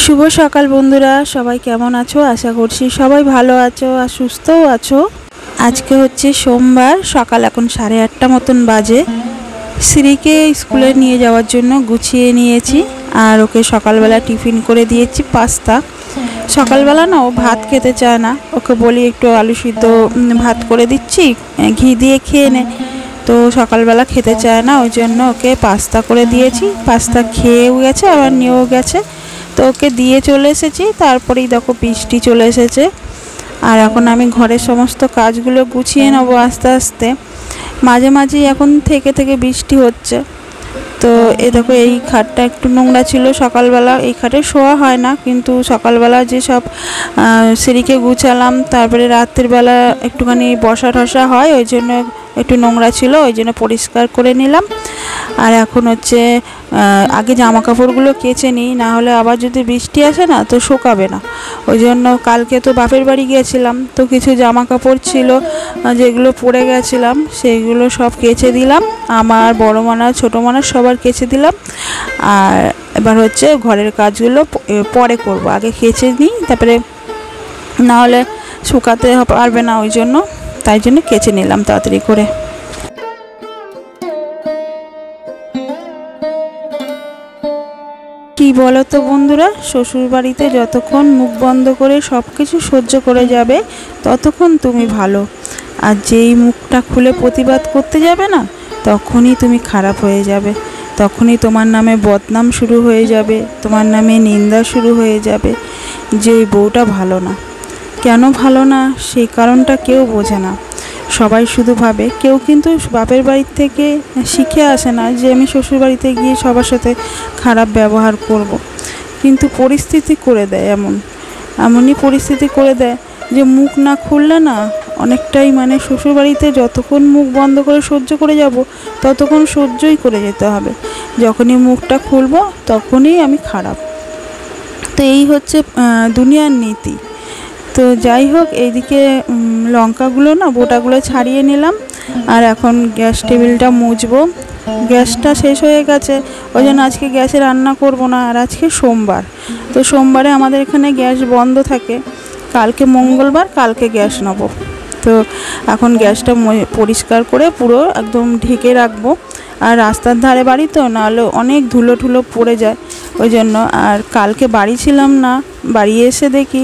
শুভ সকাল বন্ধুরা, সবাই কেমন আছো? আশা করছি সবাই ভালো আছো আর সুস্থও আছো। আজকে হচ্ছে সোমবার, সকাল এখন 8:30 মতন বাজে। শ্রীকে স্কুলে নিয়ে যাওয়ার জন্য গুছিয়ে নিয়েছি আর ওকে সকালবেলা টিফিন করে দিয়েছি পাস্তা। সকালবেলা না ও ভাত খেতে চায় না, ওকে বলি একটু আলু সিদ্ধ ভাত করে দিচ্ছি, ঘি দিয়ে খেয়ে নে। তো সকালবেলা খেতে চায় না, ওই জন্য ওকে পাস্তা করে দিয়েছি। পাস্তা খেয়েও গেছে আবার নিয়েও গেছে। তো ওকে দিয়ে চলে এসেছি, তারপরেই দেখো বৃষ্টি চলে এসেছে। আর এখন আমি ঘরের সমস্ত কাজগুলো গুছিয়ে নেবো আস্তে আস্তে। মাঝে মাঝেই এখন থেকে থেকে বৃষ্টি হচ্ছে। তো এ দেখো, এই খাটটা একটু নোংরা ছিল সকালবেলা, এই খাটে শোয়া হয় না, কিন্তু সকালবেলা যে সব সিঁড়িকে গুছালাম, তারপরে রাত্রিবেলা একটুখানি বসা ঠসা হয়, ওই জন্য একটু নোংরা ছিল, ওই জন্য পরিষ্কার করে নিলাম। আর এখন হচ্ছে আগে জামা কাপড়গুলো কেচে নিই, না হলে আবার যদি বৃষ্টি আসে না তো শুকাবে না। ওই জন্য কালকে তো বাপের বাড়ি গিয়েছিলাম, তো কিছু জামা কাপড় ছিল যেগুলো পরে গেছিলাম, সেইগুলো সব কেচে দিলাম। আমার বড় মানা ছোটো মানা সবার কেচে দিলাম। আর এবার হচ্ছে ঘরের কাজগুলো পরে করব, আগে কেচে নিই, তারপরে না হলে শুকাতে পারবে না, তাই জন্য কেচে নিলাম তাড়াতাড়ি করে। কি বলো তো বন্ধুরা, শ্বশুরবাড়িতে যতক্ষণ মুখ বন্ধ করে সব কিছু সহ্য করে যাবে ততক্ষণ তুমি ভালো। আর যেই মুখটা খুলে প্রতিবাদ করতে যাবে না, তখনই তুমি খারাপ হয়ে যাবে, তখনই তোমার নামে বদনাম শুরু হয়ে যাবে, তোমার নামে নিন্দা শুরু হয়ে যাবে যে এই বউটা ভালো না। কেন ভালো না সেই কারণটা কেউ বোঝে না। সবাই শুধু ভাবে, কেউ কিন্তু বাপের বাড়ির থেকে শিখে আসে না যে আমি শ্বশুরবাড়িতে গিয়ে সবার সাথে খারাপ ব্যবহার করব। কিন্তু পরিস্থিতি করে দেয়, এমনই পরিস্থিতি করে দেয় যে মুখ না খুললে না অনেকটাই, শ্বশুরবাড়িতে যতক্ষণ মুখ বন্ধ করে সহ্য করে যাব ততক্ষণ সহ্যই করে যেতে হবে। যখনই মুখটা খুলবো তখনই আমি খারাপ। তো এই হচ্ছে দুনিয়ার নীতি। তো যাই হোক, এইদিকে লঙ্কাগুলো না বোটাগুলো ছাড়িয়ে নিলাম। আর এখন গ্যাস টেবিলটা মুছবো। গ্যাসটা শেষ হয়ে গেছে, ওই জন্য আজকে গ্যাসে রান্না করব না। আর আজকে সোমবার, তো সোমবারে আমাদের এখানে গ্যাস বন্ধ থাকে। কালকে মঙ্গলবার, কালকে গ্যাস নেব। তো এখন গ্যাসটা পরিষ্কার করে পুরো একদম ঢেকে রাখবো। আর রাস্তার ধারে বাড়ি তো, নাহলে অনেক ধুলো ঠুলো পড়ে যায়, ওই জন্য। আর কালকে বাড়ি ছিলাম না, বাড়ি এসে দেখি,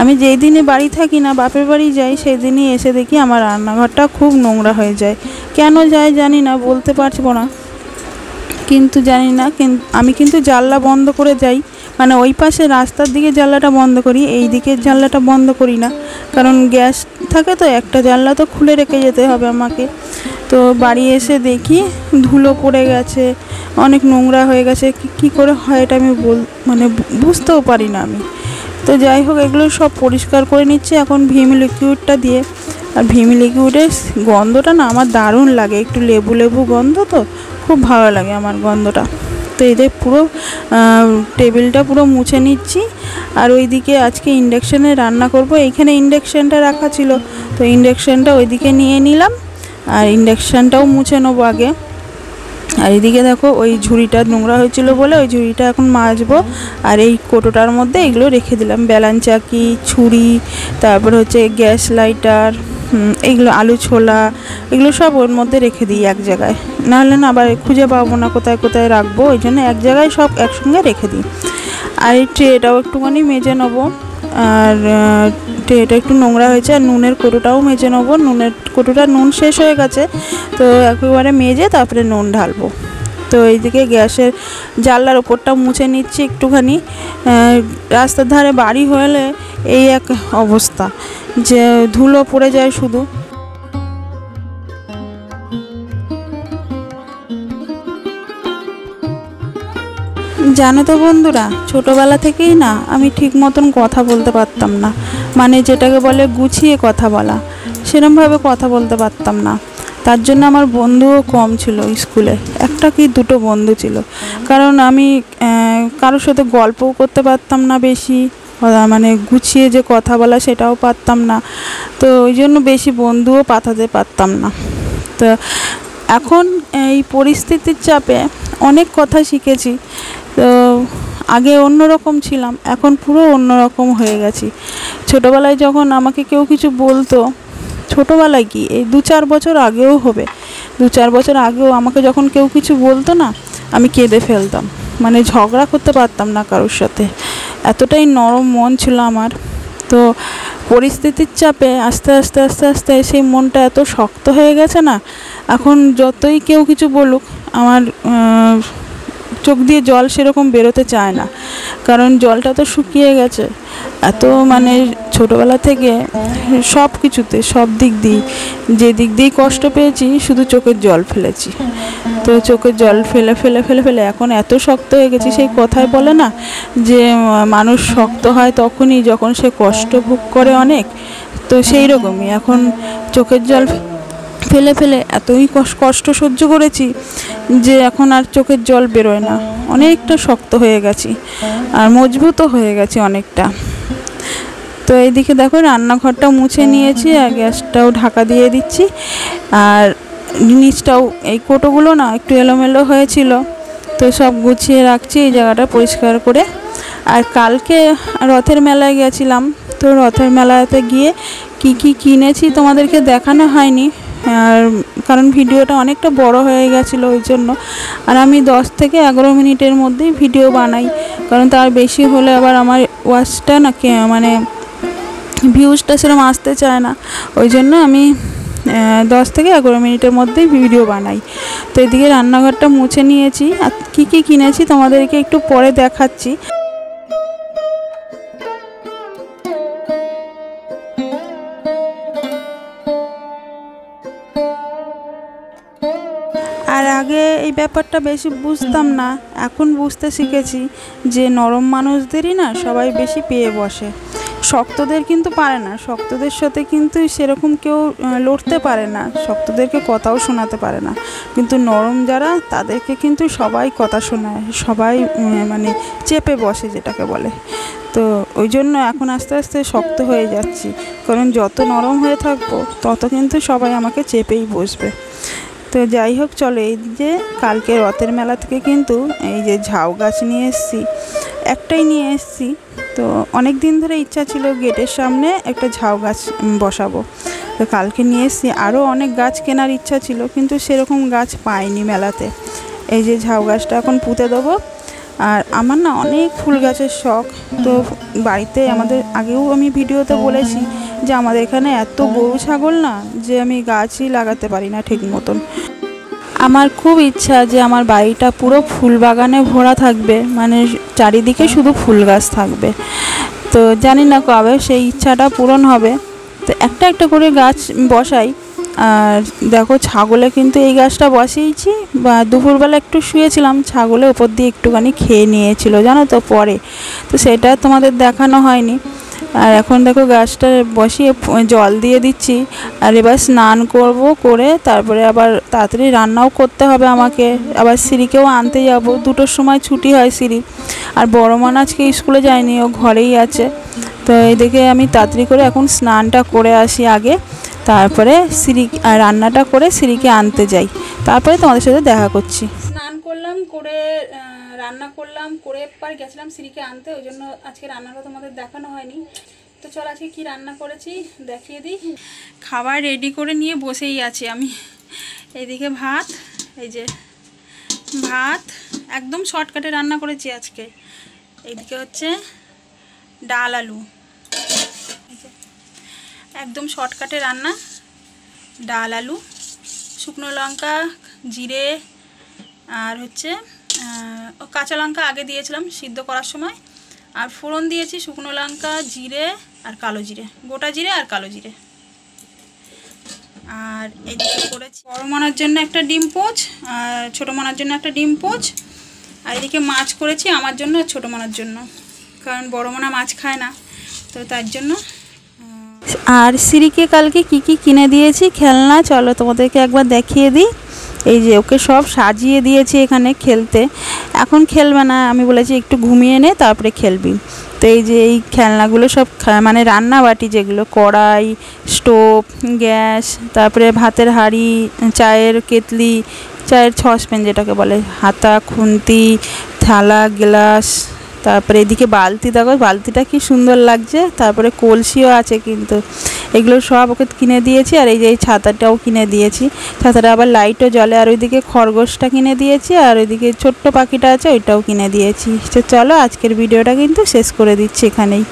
আমি যেই দিনে বাড়ি থাকি না, বাপের বাড়ি যাই, সেই দিনই এসে দেখি আমার রান্নাঘরটা খুব নোংরা হয়ে যায়। কেন যায় জানি না, বলতে পারবো না, কিন্তু জানি না। আমি কিন্তু জানলা বন্ধ করে যাই, ওই পাশে রাস্তার দিকে জানলাটা বন্ধ করি, এই দিকের জানলাটা বন্ধ করি না, কারণ গ্যাস থাকে তো, একটা জানলা তো খুলে রেখে যেতে হবে আমাকে। তো বাড়ি এসে দেখি ধুলো পড়ে গেছে, অনেক নোংরা হয়ে গেছে। কি করে হয় এটা আমি বুঝতেও পারি না আমি। তো যাই হোক, এগুলো সব পরিষ্কার করে নিচ্ছি এখন ভিম লিকুইডটা দিয়ে। আর ভিম লিকুইডের গন্ধটা না আমার দারুণ লাগে, একটু লেবু লেবু গন্ধ, তো খুব ভালো লাগে আমার গন্ধটা। তো এদের পুরো টেবিলটা পুরো মুছে নিচ্ছি। আর ওইদিকে আজকে ইন্ডাকশানে রান্না করব, এইখানে ইন্ডাকশানটা রাখা ছিল, তো ইন্ডাকশানটা ওইদিকে নিয়ে নিলাম। আর ইন্ডাকশানটাও মুছে নেবো আগে। আর এদিকে দেখো, ওই ঝুড়িটা নোংরা হয়েছিল বলে ওই ঝুড়িটা এখন মাজবো। আর এই কোটোটার মধ্যে এগুলো রেখে দিলাম, বেলান চাকি, ছুরি, তারপর হচ্ছে গ্যাস লাইটার, এগুলো আলু ছোলা, এগুলো সব ওর মধ্যে রেখে দিই এক জায়গায়, নাহলে না আবার খুঁজে পাবো না কোথায় কোথায় রাখবো, ওই জন্য এক জায়গায় সব একসঙ্গে রেখে দিই। আর এই ট্রেটাও একটুখানি মেজে নেবো। আর ট্রেটা একটু নোংরা হয়েছে। আর নুনের কৌটোটাও মেজে নেবো, নুনের কৌটোটা নুন শেষ হয়ে গেছে, তো একেবারে মেজে তারপরে নুন ঢালবো। তো এইদিকে গ্যাসের জানলার ওপরটা মুছে নিচ্ছি একটুখানি। রাস্তার ধারে বাড়ি হলে এই এক অবস্থা যে ধুলো পড়ে যায় শুধু। জানো তো বন্ধুরা, ছোটোবেলা থেকেই না আমি ঠিক মতন কথা বলতে পারতাম না, যেটাকে বলে গুছিয়ে কথা বলা, সেরমভাবে কথা বলতে পারতাম না। তার জন্য আমার বন্ধুও কম ছিল স্কুলে, একটা কি দুটো বন্ধু ছিল, কারণ আমি কারোর সাথে গল্পও করতে পারতাম না বেশি, গুছিয়ে যে কথা বলা সেটাও পারতাম না। তো ওই জন্য বেশি বন্ধুও পাঠাতে পারতাম না। তো এখন এই পরিস্থিতির চাপে অনেক কথা শিখেছি। তো আগে অন্যরকম ছিলাম, এখন পুরো অন্যরকম হয়ে গেছি। ছোটোবেলায় যখন আমাকে কেউ কিছু বলতো, ছোটোবেলায় কি এই 2-4 বছর আগেও হবে, 2-4 বছর আগেও আমাকে যখন কেউ কিছু বলতো না, আমি কেঁদে ফেলতাম, মানে ঝগড়া করতে পারতাম না কারোর সাথে, এতটাই নরম মন ছিল আমার। তো পরিস্থিতির চাপে আস্তে আস্তে আস্তে আস্তে সেই মনটা এত শক্ত হয়ে গেছে না, এখন যতই কেউ কিছু বলুক আমার চোখ দিয়ে জল সেরকম বেরোতে চায় না, কারণ জলটা তো শুকিয়ে গেছে। এত মানে ছোটোবেলা থেকে সব কিছুতে, সব দিক দিয়ে, যে দিক দিয়েই কষ্ট পেয়েছি, শুধু চোখের জল ফেলেছি। তো চোখের জল ফেলে ফেলে ফেলে ফেলে এখন এত শক্ত হয়ে গেছি, সেই কথায় বলে না যে মানুষ শক্ত হয় তখনই যখন সে কষ্ট ভোগ করে অনেক, তো সেই রকমই এখন চোখের জল ফেলে ফেলে এতই কষ্ট সহ্য করেছি যে এখন আর চোখের জল বেরোয় না, অনেকটা শক্ত হয়ে গেছি আর মজবুতও হয়ে গেছি অনেকটা। তো এইদিকে দেখো রান্নাঘরটা মুছে নিয়েছি আর গ্যাসটাও ঢাকা দিয়ে দিচ্ছি, আর নিচটাও এই কোটোগুলো না একটু এলোমেলো হয়েছিল, তো সব গুছিয়ে রাখছি এই জায়গাটা পরিষ্কার করে। আর কালকে রথের মেলায় গেছিলাম, তো রথের মেলাতে গিয়ে কি কি কিনেছি তোমাদেরকে দেখানো হয়নি, আর কারণ ভিডিওটা অনেকটা বড় হয়ে গেছিলো ওই জন্য। আর আমি 10 থেকে 11 মিনিটের মধ্যেই ভিডিও বানাই, কারণ তার বেশি হলে আবার আমার ওয়াচটা না মানে ভিউজটা সেরকম আসতে চায় না, ওই জন্য আমি 10 থেকে 11 মিনিটের মধ্যেই ভিডিও বানাই। তো এদিকে রান্নাঘরটা মুছে নিয়েছি, আর কী কী কিনেছি তোমাদেরকে একটু পরে দেখাচ্ছি। আর আগে এই ব্যাপারটা বেশি বুঝতাম না, এখন বুঝতে শিখেছি যে নরম মানুষদেরই না সবাই বেশি পেয়ে বসে, শক্তদের কিন্তু পারে না, শক্তদের সাথে কিন্তু সেরকম কেউ লড়তে পারে না, শক্তদেরকে কথাও শোনাতে পারে না, কিন্তু নরম যারা তাদেরকে কিন্তু সবাই কথা শোনায়, সবাই মানে চেপে বসে যেটাকে বলে। তো ওই জন্য এখন আস্তে আস্তে শক্ত হয়ে যাচ্ছি, কারণ যত নরম হয়ে থাকবো তত কিন্তু সবাই আমাকে চেপেই বসবে। তো যাই হোক চলো, এই যে কালকে রথের মেলা থেকে কিন্তু এই যে ঝাউ গাছ নিয়ে এসেছি, একটাই নিয়ে এসেছি। তো অনেক দিন ধরে ইচ্ছা ছিল গেটের সামনে একটা ঝাউ গাছ বসাবো, তো কালকে নিয়ে এসেছি। আরও অনেক গাছ কেনার ইচ্ছা ছিল, কিন্তু সেরকম গাছ পাইনি মেলাতে। এই যে ঝাউ গাছটা এখন পুঁতে দেবো। আর আমার না অনেক ফুল গাছের শখ, তো বাড়িতে আমাদের আগেও আমি ভিডিওতে বলেছি যে আমাদের এখানে এত গরু ছাগল না, যে আমি গাছই লাগাতে পারি না ঠিক মতন। আমার খুব ইচ্ছা যে আমার বাড়িটা পুরো ফুল বাগানে ভরা থাকবে, মানে চারিদিকে শুধু ফুল গাছ থাকবে। তো জানি না কবে সেই ইচ্ছাটা পূরণ হবে। তো একটা একটা করে গাছ বসাই। আর দেখো ছাগলে কিন্তু এই গাছটা বসিয়েছি, বা দুপুরবেলা একটু শুয়েছিলাম, ছাগলে ওপর দিয়ে একটুখানি খেয়ে নিয়েছিল জানো তো পরে, তো সেটা তোমাদের দেখানো হয়নি। আর এখন দেখো গাছটা বসিয়ে জল দিয়ে দিচ্ছি, আর এবার স্নান করব, করে তারপরে আবার তাড়াতাড়ি রান্নাও করতে হবে আমাকে, আবার সিঁড়িকেও আনতে যাব, 2টোর সময় ছুটি হয় সিঁড়ি। আর বড় মান আজকে স্কুলে যায়নি, ও ঘরেই আছে। তো এইদিকে আমি তাড়াতাড়ি করে এখন স্নানটা করে আসি আগে, তারপরে রান্নাটা করে সিঁড়িকে আনতে যাই, তারপরে তোমাদের সাথে দেখা করছি। স্নান করলাম, করে রান্না করলাম, করে পর গেছিলাম সিঁড়িকে আনতে, ওই জন্য আজকে রান্নাটা তোমাদের দেখানো হয়নি। তো চল আজকে কি রান্না করেছি দেখিয়ে দিই। খাবার রেডি করে নিয়ে বসেই আছি আমি। এইদিকে ভাত, এই যে ভাত একদম শর্টকাটে রান্না করেছি আজকে। এইদিকে হচ্ছে ডাল আলু, একদম শর্টকাটে রান্না, ডাল আলু, শুকনো লঙ্কা, জিরে, আর হচ্ছে কাঁচা লঙ্কা আগে দিয়েছিলাম সিদ্ধ করার সময়, আর ফোড়ন দিয়েছি শুকনো লঙ্কা, জিরে আর কালো জিরে, গোটা জিরে আর কালো জিরে। আর এইদিকে করেছি বড় মানার জন্য একটা ডিম পোচ, আর ছোটো মানার জন্য একটা ডিম পোচ। আর এদিকে মাছ করেছি আমার জন্য আর ছোটো মানার জন্য, কারণ বড় মানা মাছ খায় না, তো তার জন্য। আর সিঁড়িকে কালকে কি কি কিনে দিয়েছি খেলনা, চলো তোমাদেরকে একবার দেখিয়ে দিই। এই যে ওকে সব সাজিয়ে দিয়েছি এখানে খেলতে, এখন খেলবে না, আমি বলেছি একটু ঘুমিয়ে নে তারপরে খেলবি। তো এই যে এই খেলনাগুলো সব মানে রান্নাবাটি, যেগুলো কড়াই, স্টোভ, গ্যাস, তারপরে ভাতের হাঁড়ি, চায়ের কেতলি, চায়ের সসপ্যান যেটাকে বলে, হাতা, খুন্তি, থালা, গ্লাস, তারপরে এদিকে বালতি, দেখো বালতিটা কি সুন্দর লাগছে, তারপরে কলসিও আছে কিন্তু। এগুলো সব ওকে কিনে দিয়েছি। আর এই যে এই ছাতাটাও কিনে দিয়েছি, ছাতাটা আবার লাইটও জ্বলে। আর ওইদিকে খরগোশটা কিনে দিয়েছি, আর ওইদিকে ছোট্ট পাখিটা আছে ওইটাও কিনে দিয়েছি। তো চলো আজকের ভিডিওটা কিন্তু শেষ করে দিচ্ছি এখানেই।